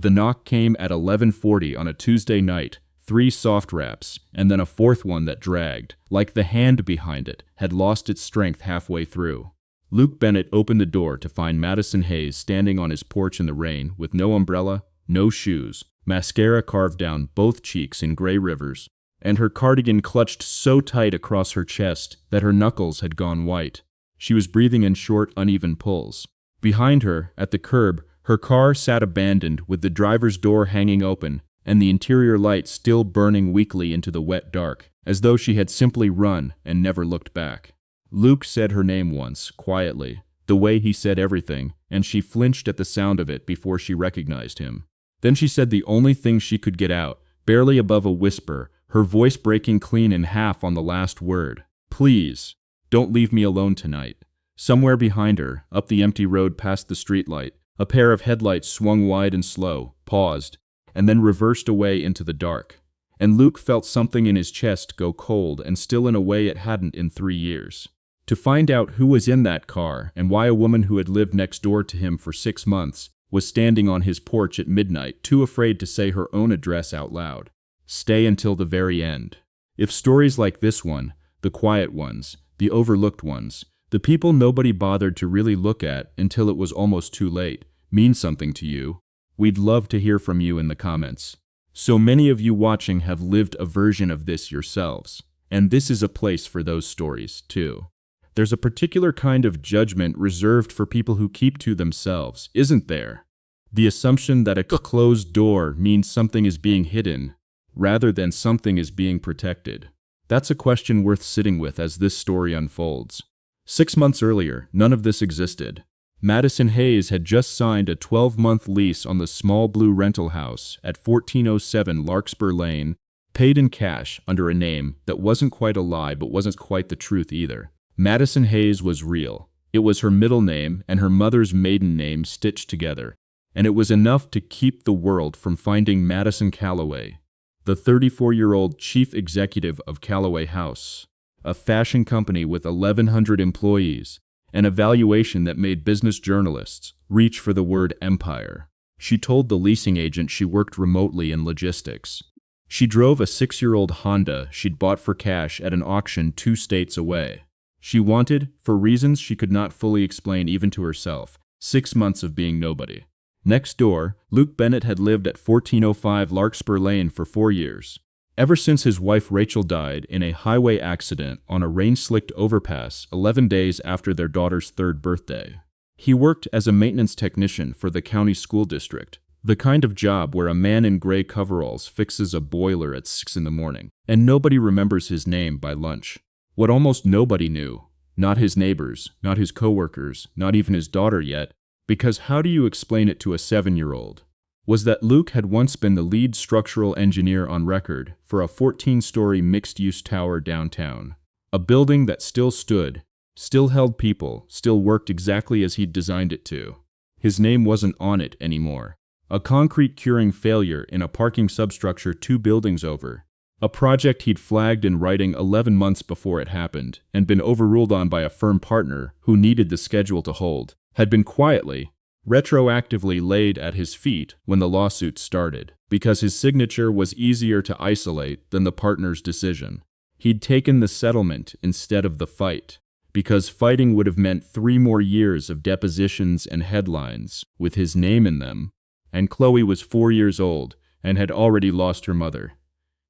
The knock came at 11:40 on a Tuesday night, 3 soft raps, and then a fourth one that dragged, like the hand behind it had lost its strength halfway through. Luke Bennett opened the door to find Madison Hayes standing on his porch in the rain with no umbrella, no shoes, mascara carved down both cheeks in gray rivers, and her cardigan clutched so tight across her chest that her knuckles had gone white. She was breathing in short, uneven pulls. Behind her, at the curb, her car sat abandoned with the driver's door hanging open and the interior light still burning weakly into the wet dark, as though she had simply run and never looked back. Luke said her name once, quietly, the way he said everything, and she flinched at the sound of it before she recognized him. Then she said the only thing she could get out, barely above a whisper, her voice breaking clean in half on the last word. "Please, don't leave me alone tonight." Somewhere behind her, up the empty road past the streetlight, a pair of headlights swung wide and slow, paused, and then reversed away into the dark. And Luke felt something in his chest go cold and still in a way it hadn't in 3 years. To find out who was in that car and why a woman who had lived next door to him for 6 months was standing on his porch at midnight, too afraid to say her own address out loud. Stay until the very end. If stories like this one, the quiet ones, the overlooked ones, the people nobody bothered to really look at until it was almost too late, mean something to you, we'd love to hear from you in the comments. So many of you watching have lived a version of this yourselves, and this is a place for those stories, too. There's a particular kind of judgment reserved for people who keep to themselves, isn't there? The assumption that a closed door means something is being hidden, rather than something is being protected. That's a question worth sitting with as this story unfolds. 6 months earlier, none of this existed. Madison Hayes had just signed a 12-month lease on the small blue rental house at 1407 Larkspur Lane, paid in cash under a name that wasn't quite a lie but wasn't quite the truth either. Madison Hayes was real. It was her middle name and her mother's maiden name stitched together, and it was enough to keep the world from finding Madison Calloway, the 34-year-old chief executive of Calloway House, a fashion company with 1,100 employees, an evaluation that made business journalists reach for the word empire. She told the leasing agent she worked remotely in logistics. She drove a 6-year-old Honda she'd bought for cash at an auction 2 states away. She wanted, for reasons she could not fully explain even to herself, 6 months of being nobody. Next door, Luke Bennett had lived at 1405 Larkspur Lane for 4 years. Ever since his wife Rachel died in a highway accident on a rain-slicked overpass 11 days after their daughter's 3rd birthday. He worked as a maintenance technician for the county school district, the kind of job where a man in gray coveralls fixes a boiler at 6 in the morning, and nobody remembers his name by lunch. What almost nobody knew, not his neighbors, not his coworkers, not even his daughter yet, because how do you explain it to a 7-year-old, was that Luke had once been the lead structural engineer on record for a 14-story mixed-use tower downtown. A building that still stood, still held people, still worked exactly as he'd designed it to. His name wasn't on it anymore. A concrete curing failure in a parking substructure 2 buildings over. A project he'd flagged in writing 11 months before it happened, and been overruled on by a firm partner who needed the schedule to hold, had been quietly, retroactively laid at his feet when the lawsuit started, because his signature was easier to isolate than the partner's decision. He'd taken the settlement instead of the fight, because fighting would have meant 3 more years of depositions and headlines with his name in them, and Chloe was 4 years old and had already lost her mother.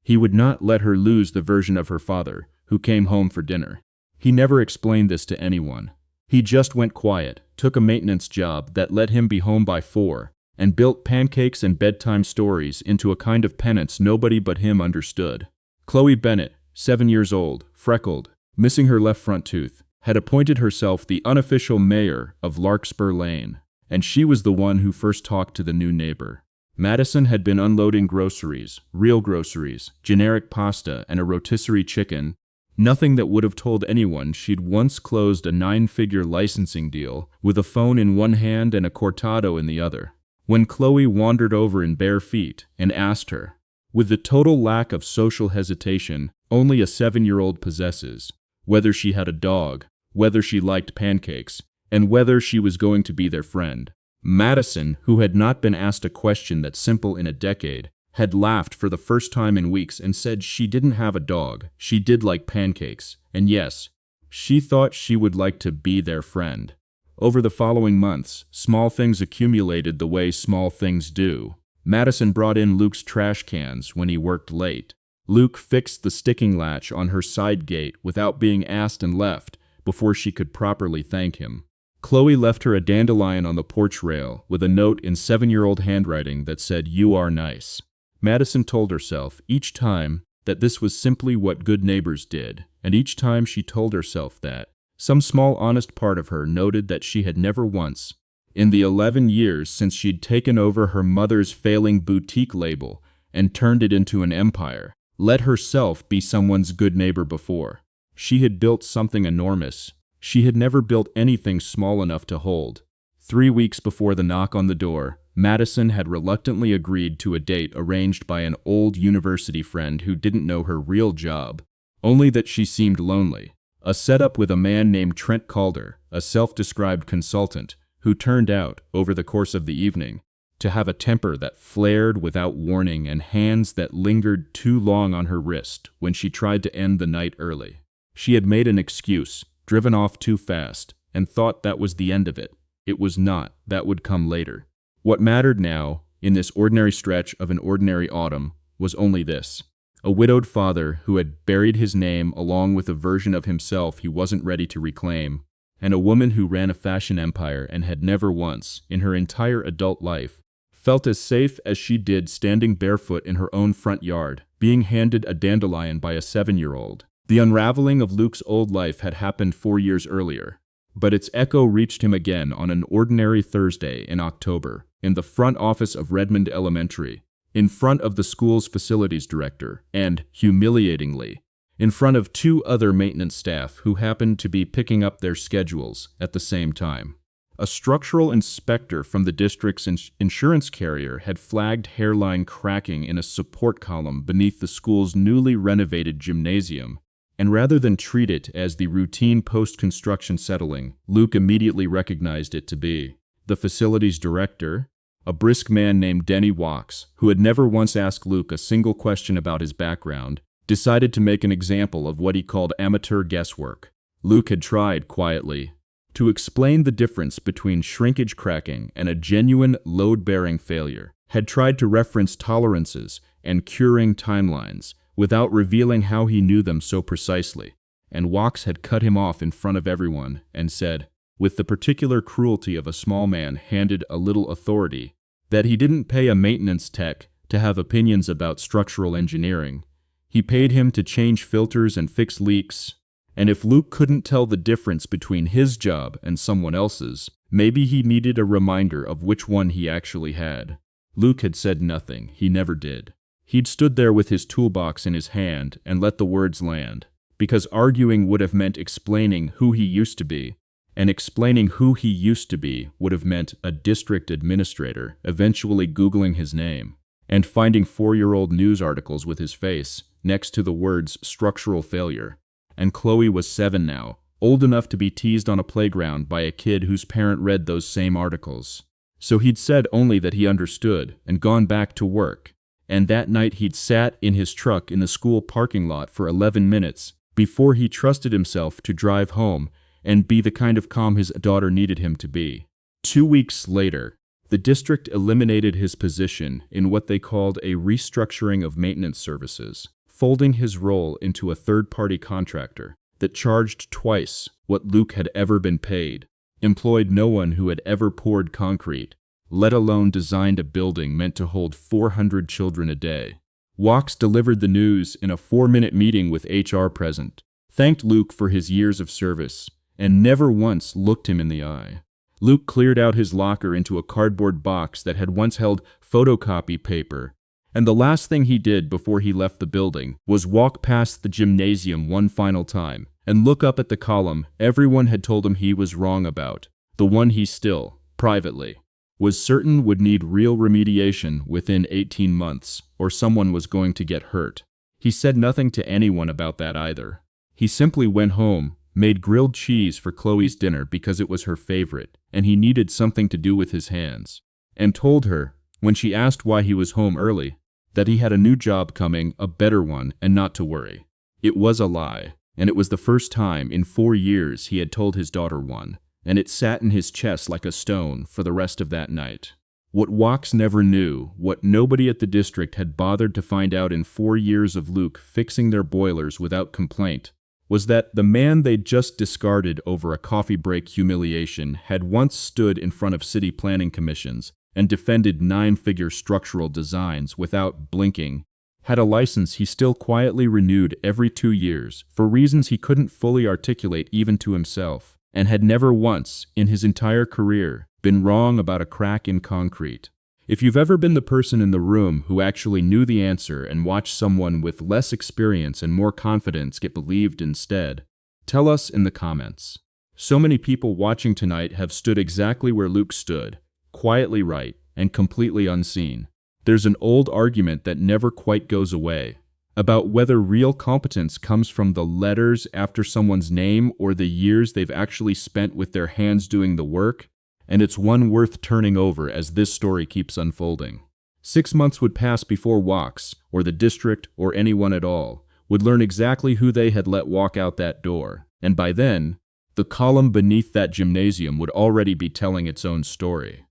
He would not let her lose the version of her father, who came home for dinner. He never explained this to anyone. He just went quiet, took a maintenance job that let him be home by 4, and built pancakes and bedtime stories into a kind of penance nobody but him understood. Chloe Bennett, 7 years old, freckled, missing her left front tooth, had appointed herself the unofficial mayor of Larkspur Lane, and she was the one who first talked to the new neighbor. Madison had been unloading groceries, real groceries, generic pasta, and a rotisserie chicken, nothing that would have told anyone she'd once closed a 9-figure licensing deal with a phone in one hand and a cortado in the other. When Chloe wandered over in bare feet and asked her, with the total lack of social hesitation only a 7-year-old possesses, whether she had a dog, whether she liked pancakes, and whether she was going to be their friend, Madison, who had not been asked a question that simple in a decade, had laughed for the first time in weeks and said she didn't have a dog, she did like pancakes, and yes, she thought she would like to be their friend. Over the following months, small things accumulated the way small things do. Madison brought in Luke's trash cans when he worked late. Luke fixed the sticking latch on her side gate without being asked and left before she could properly thank him. Chloe left her a dandelion on the porch rail with a note in 7-year-old handwriting that said, "You are nice." Madison told herself each time that this was simply what good neighbors did, and each time she told herself that, some small honest part of her noted that she had never once, in the 11 years since she'd taken over her mother's failing boutique label and turned it into an empire, let herself be someone's good neighbor before. She had built something enormous. She had never built anything small enough to hold. 3 weeks before the knock on the door, Madison had reluctantly agreed to a date arranged by an old university friend who didn't know her real job, only that she seemed lonely. A setup with a man named Trent Calder, a self-described consultant, who turned out, over the course of the evening, to have a temper that flared without warning and hands that lingered too long on her wrist when she tried to end the night early. She had made an excuse, driven off too fast, and thought that was the end of it. It was not. That would come later. What mattered now, in this ordinary stretch of an ordinary autumn, was only this: a widowed father who had buried his name along with a version of himself he wasn't ready to reclaim, and a woman who ran a fashion empire and had never once, in her entire adult life, felt as safe as she did standing barefoot in her own front yard, being handed a dandelion by a 7-year-old. The unraveling of Luke's old life had happened 4 years earlier, but its echo reached him again on an ordinary Thursday in October, in the front office of Redmond Elementary, in front of the school's facilities director, and, humiliatingly, in front of 2 other maintenance staff who happened to be picking up their schedules at the same time. A structural inspector from the district's insurance carrier had flagged hairline cracking in a support column beneath the school's newly renovated gymnasium, and rather than treat it as the routine post-construction settling Luke immediately recognized it to be, the facilities director, a brisk man named Denny Wachs, who had never once asked Luke a single question about his background, decided to make an example of what he called amateur guesswork. Luke had tried, quietly, to explain the difference between shrinkage cracking and a genuine load-bearing failure, had tried to reference tolerances and curing timelines without revealing how he knew them so precisely, and Wachs had cut him off in front of everyone and said, with the particular cruelty of a small man handed a little authority, that he didn't pay a maintenance tech to have opinions about structural engineering. He paid him to change filters and fix leaks, and if Luke couldn't tell the difference between his job and someone else's, maybe he needed a reminder of which one he actually had. Luke had said nothing. He never did. He'd stood there with his toolbox in his hand and let the words land, because arguing would have meant explaining who he used to be, and explaining who he used to be would have meant a district administrator eventually Googling his name and finding 4-year-old news articles with his face next to the words structural failure. And Chloe was 7 now, old enough to be teased on a playground by a kid whose parent read those same articles. So he'd said only that he understood and gone back to work. And that night he'd sat in his truck in the school parking lot for 11 minutes before he trusted himself to drive home and be the kind of calm his daughter needed him to be. 2 weeks later, the district eliminated his position in what they called a restructuring of maintenance services, folding his role into a third-party contractor that charged twice what Luke had ever been paid, employed no one who had ever poured concrete, let alone designed a building meant to hold 400 children a day. Wachs delivered the news in a 4-minute meeting with HR present, thanked Luke for his years of service, and never once looked him in the eye. Luke cleared out his locker into a cardboard box that had once held photocopy paper, and the last thing he did before he left the building was walk past the gymnasium one final time and look up at the column everyone had told him he was wrong about, the one he still, privately, was certain would need real remediation within 18 months, or someone was going to get hurt. He said nothing to anyone about that either. He simply went home, made grilled cheese for Chloe's dinner because it was her favorite, and he needed something to do with his hands, and told her, when she asked why he was home early, that he had a new job coming, a better one, and not to worry. It was a lie, and it was the first time in 4 years he had told his daughter one, and it sat in his chest like a stone for the rest of that night. What Wax never knew, what nobody at the district had bothered to find out in 4 years of Luke fixing their boilers without complaint, was that the man they'd just discarded over a coffee break humiliation had once stood in front of city planning commissions and defended 9-figure structural designs without blinking, had a license he still quietly renewed every 2 years for reasons he couldn't fully articulate even to himself, and had never once, in his entire career, been wrong about a crack in concrete. If you've ever been the person in the room who actually knew the answer and watched someone with less experience and more confidence get believed instead, tell us in the comments. So many people watching tonight have stood exactly where Luke stood, quietly right and completely unseen. There's an old argument that never quite goes away about whether real competence comes from the letters after someone's name or the years they've actually spent with their hands doing the work, and it's one worth turning over as this story keeps unfolding. 6 months would pass before Wax, or the district, or anyone at all, would learn exactly who they had let walk out that door, and by then, the column beneath that gymnasium would already be telling its own story.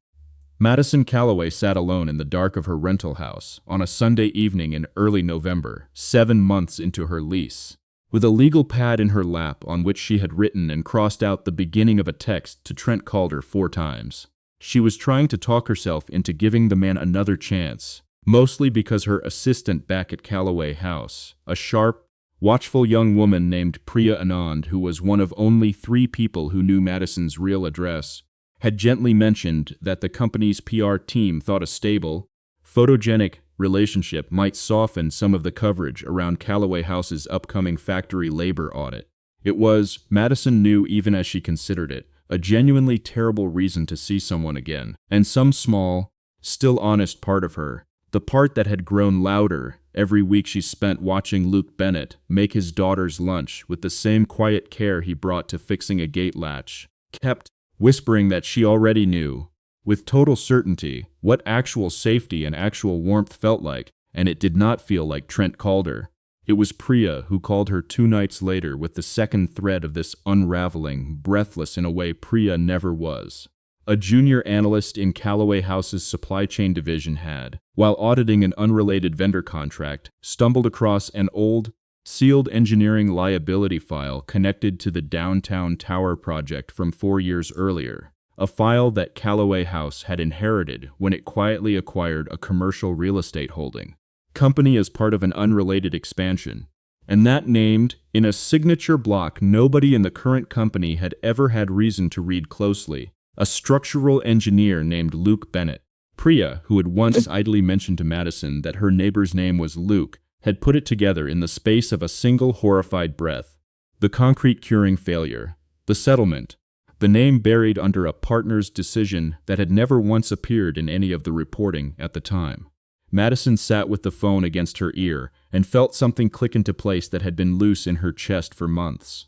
Madison Calloway sat alone in the dark of her rental house on a Sunday evening in early November, 7 months into her lease, with a legal pad in her lap on which she had written and crossed out the beginning of a text to Trent Calder 4 times. She was trying to talk herself into giving the man another chance, mostly because her assistant back at Calloway House, a sharp, watchful young woman named Priya Anand, who was one of only 3 people who knew Madison's real address, had gently mentioned that the company's PR team thought a stable, photogenic relationship might soften some of the coverage around Calloway House's upcoming factory labor audit. It was, Madison knew even as she considered it, a genuinely terrible reason to see someone again, and some small, still honest part of her, the part that had grown louder every week she spent watching Luke Bennett make his daughter's lunch with the same quiet care he brought to fixing a gate latch, kept whispering that she already knew, with total certainty, what actual safety and actual warmth felt like, and it did not feel like Trent Calder. It was Priya who called her 2 nights later with the second thread of this unraveling, breathless in a way Priya never was. A junior analyst in Calloway House's supply chain division had, while auditing an unrelated vendor contract, stumbled across an old, sealed engineering liability file connected to the downtown tower project from 4 years earlier, a file that Calloway House had inherited when it quietly acquired a commercial real estate holding company as part of an unrelated expansion, and that named, in a signature block nobody in the current company had ever had reason to read closely, a structural engineer named Luke Bennett. Priya, who had once idly mentioned to Madison that her neighbor's name was Luke, had put it together in the space of a single horrified breath. The concrete curing failure, the settlement, the name buried under a partner's decision that had never once appeared in any of the reporting at the time. Madison sat with the phone against her ear and felt something click into place that had been loose in her chest for months.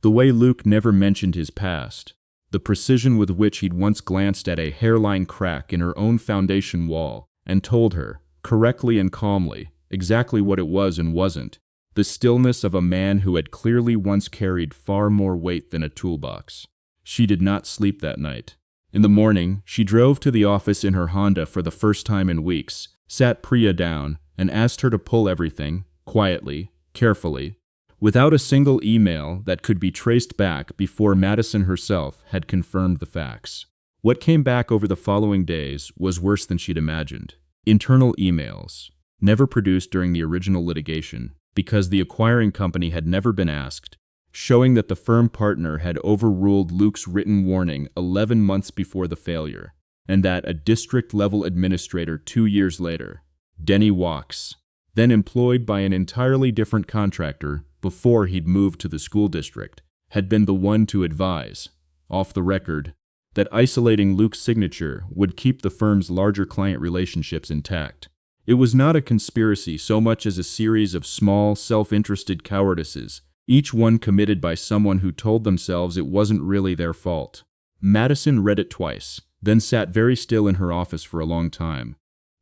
The way Luke never mentioned his past, the precision with which he'd once glanced at a hairline crack in her own foundation wall and told her, correctly and calmly, exactly what it was and wasn't, the stillness of a man who had clearly once carried far more weight than a toolbox. She did not sleep that night. In the morning, she drove to the office in her Honda for the first time in weeks, sat Priya down, and asked her to pull everything, quietly, carefully, without a single email that could be traced back before Madison herself had confirmed the facts. What came back over the following days was worse than she'd imagined. Internal emails, never produced during the original litigation, because the acquiring company had never been asked, showing that the firm partner had overruled Luke's written warning 11 months before the failure, and that a district-level administrator 2 years later, Denny Wax, then employed by an entirely different contractor before he'd moved to the school district, had been the one to advise, off the record, that isolating Luke's signature would keep the firm's larger client relationships intact. It was not a conspiracy so much as a series of small, self-interested cowardices, each one committed by someone who told themselves it wasn't really their fault. Madison read it twice, then sat very still in her office for a long time,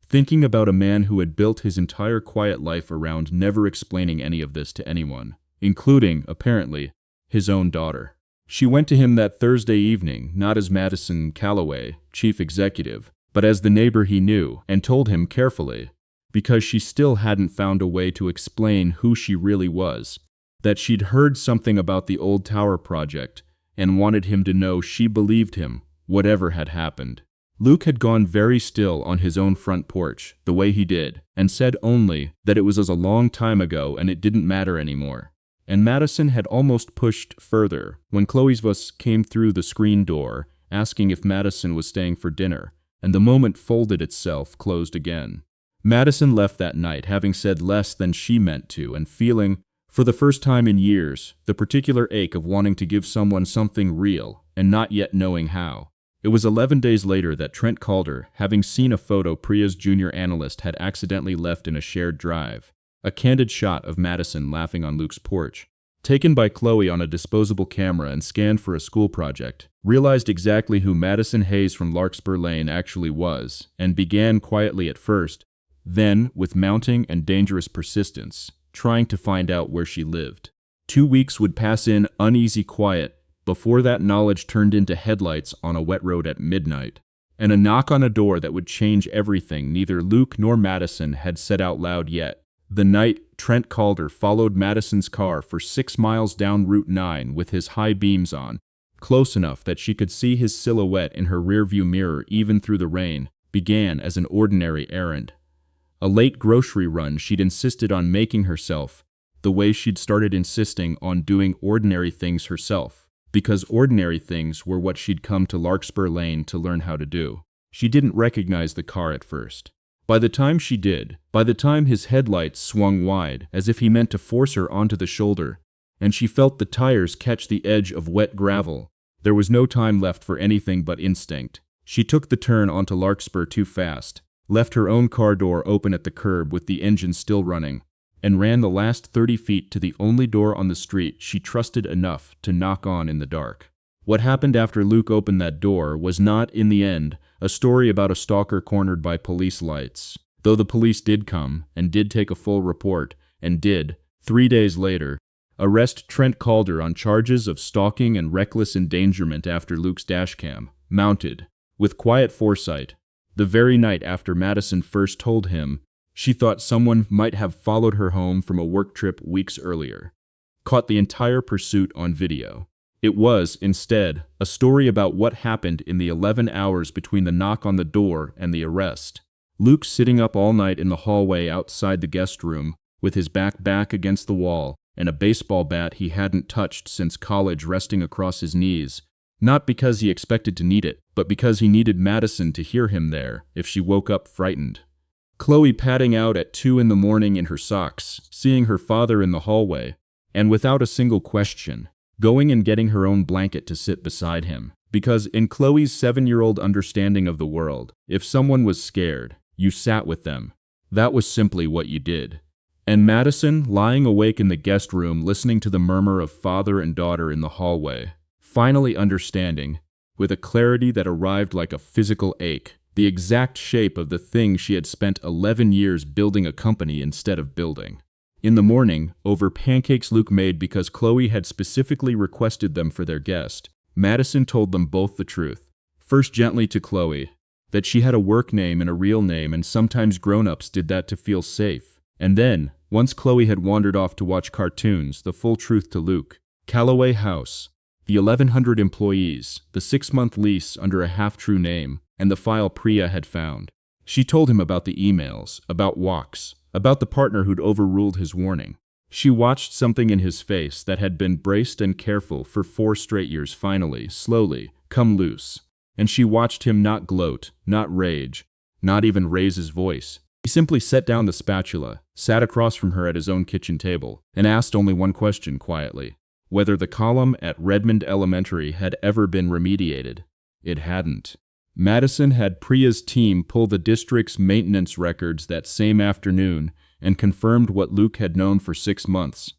thinking about a man who had built his entire quiet life around never explaining any of this to anyone, including, apparently, his own daughter. She went to him that Thursday evening, not as Madison Calloway, chief executive, but as the neighbor he knew, and told him carefully, because she still hadn't found a way to explain who she really was, that she'd heard something about the old tower project and wanted him to know she believed him, whatever had happened. Luke had gone very still on his own front porch, the way he did, and said only that it was a long time ago and it didn't matter anymore. And Madison had almost pushed further when Chloe's voice came through the screen door, asking if Madison was staying for dinner, and the moment folded itself closed again. Madison left that night having said less than she meant to and feeling, for the first time in years, the particular ache of wanting to give someone something real and not yet knowing how. It was 11 days later that Trent called her, having seen a photo Priya's junior analyst had accidentally left in a shared drive. A candid shot of Madison laughing on Luke's porch. Taken by Chloe on a disposable camera and scanned for a school project, realized exactly who Madison Hayes from Larkspur Lane actually was, and began quietly at first, then, with mounting and dangerous persistence, trying to find out where she lived. 2 weeks would pass in uneasy quiet before that knowledge turned into headlights on a wet road at midnight, and a knock on a door that would change everything neither Luke nor Madison had said out loud yet. The night Trent called her followed Madison's car for 6 miles down Route 9 with his high beams on, close enough that she could see his silhouette in her rearview mirror even through the rain, began as an ordinary errand. A late grocery run she'd insisted on making herself, the way she'd started insisting on doing ordinary things herself, because ordinary things were what she'd come to Larkspur Lane to learn how to do. She didn't recognize the car at first. By the time she did, by the time his headlights swung wide, as if he meant to force her onto the shoulder, and she felt the tires catch the edge of wet gravel, there was no time left for anything but instinct. She took the turn onto Larkspur too fast, left her own car door open at the curb with the engine still running, and ran the last 30 feet to the only door on the street she trusted enough to knock on in the dark. What happened after Luke opened that door was not, in the end, a story about a stalker cornered by police lights, though the police did come and did take a full report and did, 3 days later, arrest Trent Calder on charges of stalking and reckless endangerment after Luke's dashcam, mounted, with quiet foresight, the very night after Madison first told him she thought someone might have followed her home from a work trip weeks earlier. Caught the entire pursuit on video. It was, instead, a story about what happened in the 11 hours between the knock on the door and the arrest. Luke sitting up all night in the hallway outside the guest room, with his back against the wall, and a baseball bat he hadn't touched since college resting across his knees, not because he expected to need it, but because he needed Madison to hear him there if she woke up frightened. Chloe padding out at 2 in the morning in her socks, seeing her father in the hallway, and without a single question, going and getting her own blanket to sit beside him. Because in Chloe's 7-year-old understanding of the world, if someone was scared, you sat with them. That was simply what you did. And Madison, lying awake in the guest room listening to the murmur of father and daughter in the hallway, finally understanding, with a clarity that arrived like a physical ache, the exact shape of the thing she had spent 11 years building a company instead of building. In the morning, over pancakes Luke made because Chloe had specifically requested them for their guest, Madison told them both the truth. First gently to Chloe, that she had a work name and a real name and sometimes grown-ups did that to feel safe. And then, once Chloe had wandered off to watch cartoons, the full truth to Luke. Calloway House, the 1,100 employees, the 6-month lease under a half-true name, and the file Priya had found. She told him about the emails, about walks, about the partner who'd overruled his warning. She watched something in his face that had been braced and careful for 4 straight years finally, slowly, come loose. And she watched him not gloat, not rage, not even raise his voice. He simply set down the spatula, sat across from her at his own kitchen table, and asked only one question quietly: whether the column at Redmond Elementary had ever been remediated. It hadn't. Madison had Priya's team pull the district's maintenance records that same afternoon and confirmed what Luke had known for 6 months.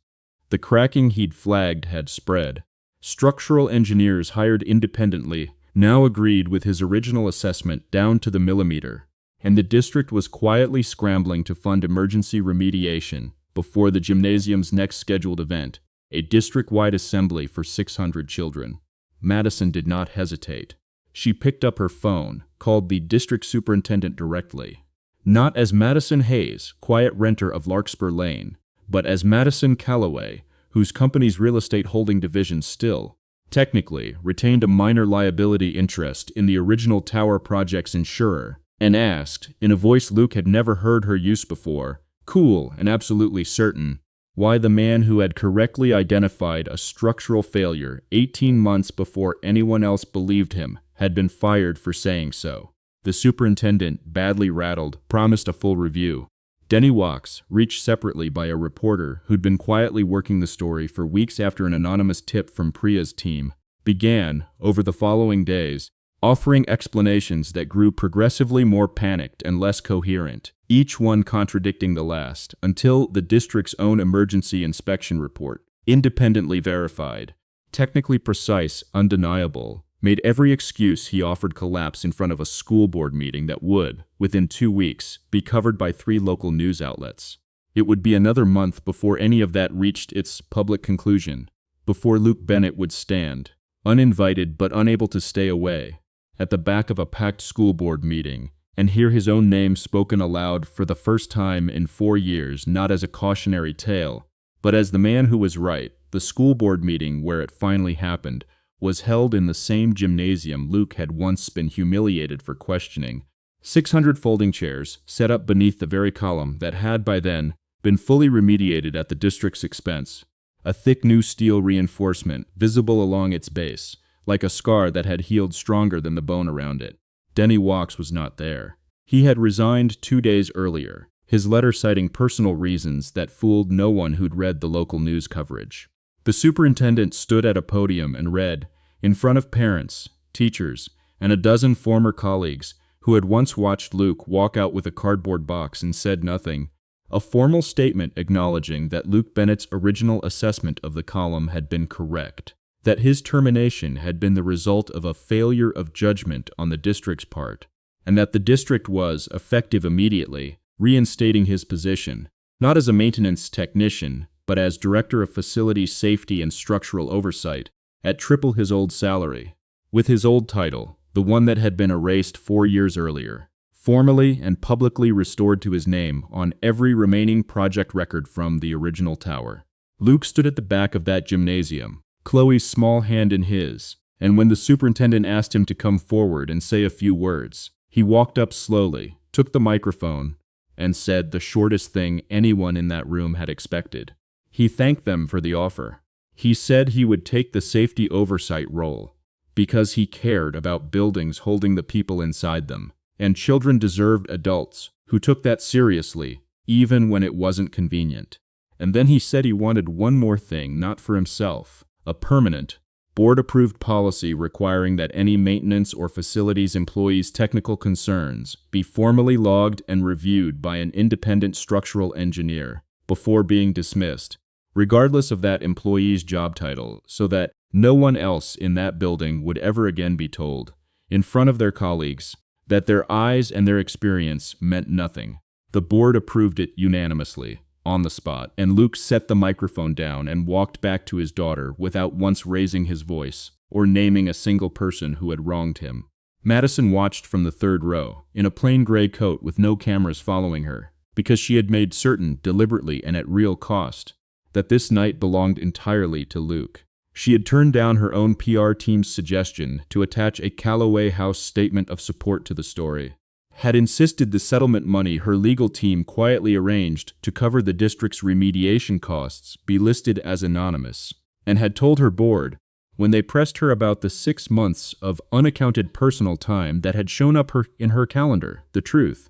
The cracking he'd flagged had spread. Structural engineers hired independently now agreed with his original assessment down to the millimeter, and the district was quietly scrambling to fund emergency remediation before the gymnasium's next scheduled event, a district-wide assembly for 600 children. Madison did not hesitate. She picked up her phone, called the district superintendent directly. Not as Madison Hayes, quiet renter of Larkspur Lane, but as Madison Calloway, whose company's real estate holding division still, technically, retained a minor liability interest in the original tower project's insurer, and asked, in a voice Luke had never heard her use before, cool and absolutely certain, why the man who had correctly identified a structural failure 18 months before anyone else believed him had been fired for saying so. The superintendent, badly rattled, promised a full review. Denny Walks, reached separately by a reporter who'd been quietly working the story for weeks after an anonymous tip from Priya's team, began, over the following days, offering explanations that grew progressively more panicked and less coherent, each one contradicting the last, until the district's own emergency inspection report, independently verified, technically precise, undeniable, made every excuse he offered collapse in front of a school board meeting that would, within 2 weeks, be covered by 3 local news outlets. It would be another month before any of that reached its public conclusion, before Luke Bennett would stand, uninvited but unable to stay away, at the back of a packed school board meeting, and hear his own name spoken aloud for the first time in 4 years, not as a cautionary tale, but as the man who was right. The school board meeting where it finally happened was held in the same gymnasium Luke had once been humiliated for questioning. 600 folding chairs set up beneath the very column that had by then been fully remediated at the district's expense, a thick new steel reinforcement visible along its base, like a scar that had healed stronger than the bone around it. Denny Walks was not there. He had resigned 2 days earlier, his letter citing personal reasons that fooled no one who'd read the local news coverage. The superintendent stood at a podium and read, in front of parents, teachers, and a dozen former colleagues who had once watched Luke walk out with a cardboard box and said nothing, a formal statement acknowledging that Luke Bennett's original assessment of the column had been correct, that his termination had been the result of a failure of judgment on the district's part, and that the district was, effective immediately, reinstating his position, not as a maintenance technician, but as Director of Facility Safety and Structural Oversight, at triple his old salary, with his old title, the one that had been erased 4 years earlier, formally and publicly restored to his name on every remaining project record from the original tower. Luke stood at the back of that gymnasium, Chloe's small hand in his, and when the superintendent asked him to come forward and say a few words, he walked up slowly, took the microphone, and said the shortest thing anyone in that room had expected. He thanked them for the offer. He said he would take the safety oversight role, because he cared about buildings holding the people inside them, and children deserved adults who took that seriously, even when it wasn't convenient. And then he said he wanted one more thing, not for himself, a permanent, board-approved policy requiring that any maintenance or facilities employee's technical concerns be formally logged and reviewed by an independent structural engineer before being dismissed, regardless of that employee's job title, so that no one else in that building would ever again be told, in front of their colleagues, that their eyes and their experience meant nothing. The board approved it unanimously, on the spot, and Luke set the microphone down and walked back to his daughter without once raising his voice or naming a single person who had wronged him. Madison watched from the 3rd row, in a plain gray coat with no cameras following her, because she had made certain, deliberately and at real cost, that this night belonged entirely to Luke. She had turned down her own PR team's suggestion to attach a Calloway House statement of support to the story, had insisted the settlement money her legal team quietly arranged to cover the district's remediation costs be listed as anonymous, and had told her board, when they pressed her about the 6 months of unaccounted personal time that had shown up in her calendar, the truth,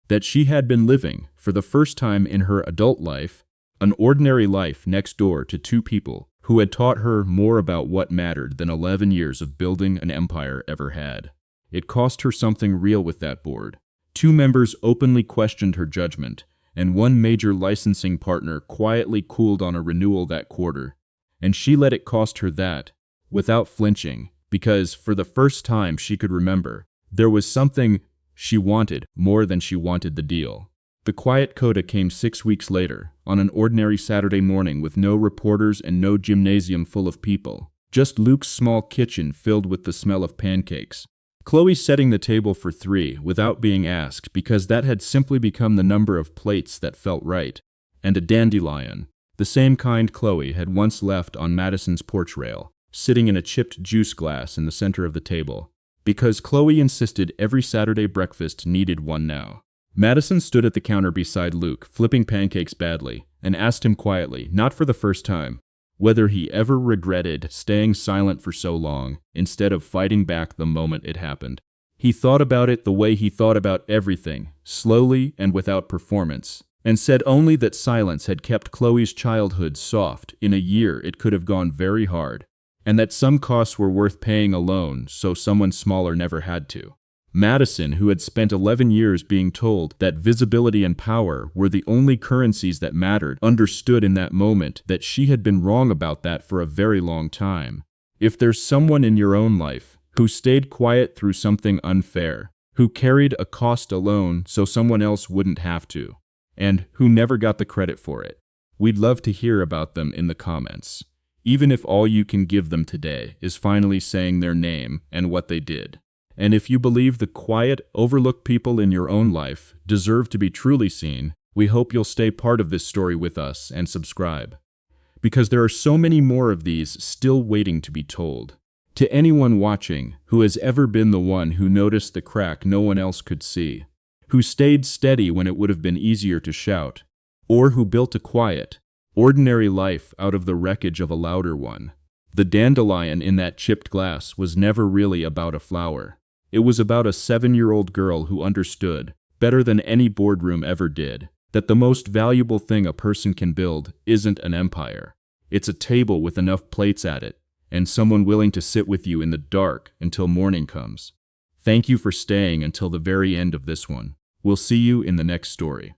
that she had been living, for the first time in her adult life, an ordinary life next door to 2 people who had taught her more about what mattered than 11 years of building an empire ever had. It cost her something real with that board. 2 members openly questioned her judgment, and 1 major licensing partner quietly cooled on a renewal that quarter, and she let it cost her that, without flinching, because, for the first time she could remember, there was something she wanted more than she wanted the deal. The quiet coda came 6 weeks later, on an ordinary Saturday morning with no reporters and no gymnasium full of people. Just Luke's small kitchen filled with the smell of pancakes. Chloe setting the table for 3 without being asked because that had simply become the number of plates that felt right. And a dandelion, the same kind Chloe had once left on Madison's porch rail, sitting in a chipped juice glass in the center of the table. Because Chloe insisted every Saturday breakfast needed one now. Madison stood at the counter beside Luke, flipping pancakes badly, and asked him quietly, not for the first time, whether he ever regretted staying silent for so long, instead of fighting back the moment it happened. He thought about it the way he thought about everything, slowly and without performance, and said only that silence had kept Chloe's childhood soft. In a year it could have gone very hard, and that some costs were worth paying alone so someone smaller never had to. Madison, who had spent 11 years being told that visibility and power were the only currencies that mattered, understood in that moment that she had been wrong about that for a very long time. If there's someone in your own life who stayed quiet through something unfair, who carried a cost alone so someone else wouldn't have to, and who never got the credit for it, we'd love to hear about them in the comments, even if all you can give them today is finally saying their name and what they did. And if you believe the quiet, overlooked people in your own life deserve to be truly seen, we hope you'll stay part of this story with us and subscribe. Because there are so many more of these still waiting to be told. To anyone watching who has ever been the one who noticed the crack no one else could see, who stayed steady when it would have been easier to shout, or who built a quiet, ordinary life out of the wreckage of a louder one, the dandelion in that chipped glass was never really about a flower. It was about a 7-year-old girl who understood, better than any boardroom ever did, that the most valuable thing a person can build isn't an empire. It's a table with enough plates at it, and someone willing to sit with you in the dark until morning comes. Thank you for staying until the very end of this one. We'll see you in the next story.